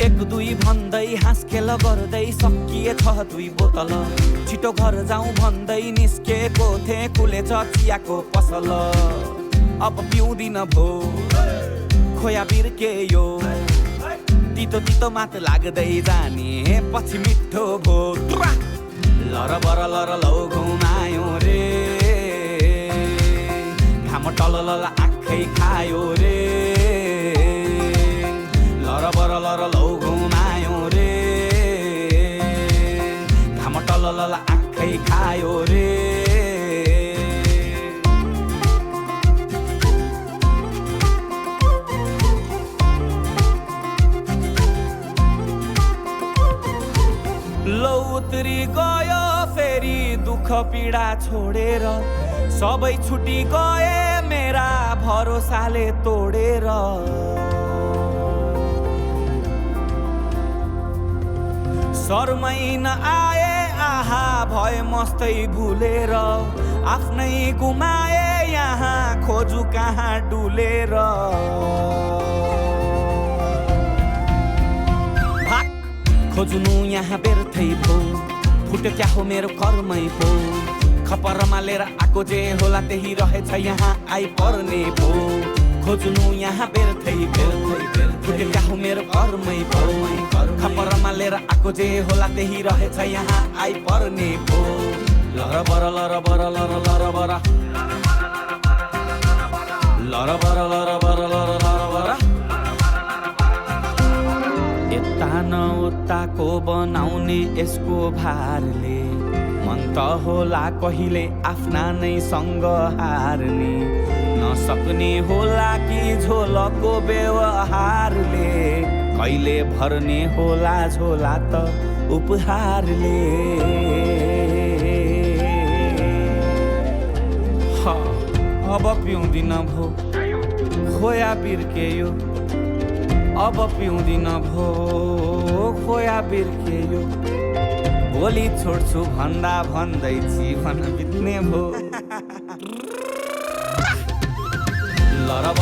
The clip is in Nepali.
एक दुई भन्दै हाँस खेल गर्दै सकिएछ 2 बोतल। छिटो घर जाउँ भन्दै निस्केको थिएँ कुलेछ चियाको पसल। अब पिउँदिन भो खोया बिर्केयो, तितो तितो मात लाग्दै जाने पछि मिठो भो। लरबर लर लौ घुमायो रे, घाम टलल आँखै खायो रे। लरबर लर लौ घुमायो रे, घाम टलल आँखै खायो रे। लौ उत्तरी गयो फेरि दुःख पीडा छोडेर, सबै छुटी गए मेरा भरोसाले तोडेर। शर्मै नआए आहा भए मस्तै भुलेर, आफ्नै गुमाए यहाँ खोजु कहाँ डुलेर। खोज्नु यहाँ बेर्थै भो, फुट्यो क्या हो मेरो कर्मै भो। खपरमा लिएर आएको जे होला त्यही रहेछ यहाँ आइपर्ने भो। खोज्नु यहाँ बेर्थै फुट्यो क्या हो मेरो कर्मै भो। खपरमा लिएर आएको जे होला त्यही रहेछ यहाँ आइपर्ने भो। लरबर लरबर लर लरबर लरबर लरबर लर लरबर। यता न उताको बनाउने यसको भारले, मन त होला कहिले आफ्ना नै सँग हार्ने। नसक्ने होला कि झोलको व्यवहारले, कहिले भर्ने होला झोला त उपहारले। अब पिउँदिन भो खोया बिर्केयो, अब पिउँदिन भो खोया बिर्केयो। भोलि छोड्छु भन्दा भन्दै जीवन बित्ने भो। लरब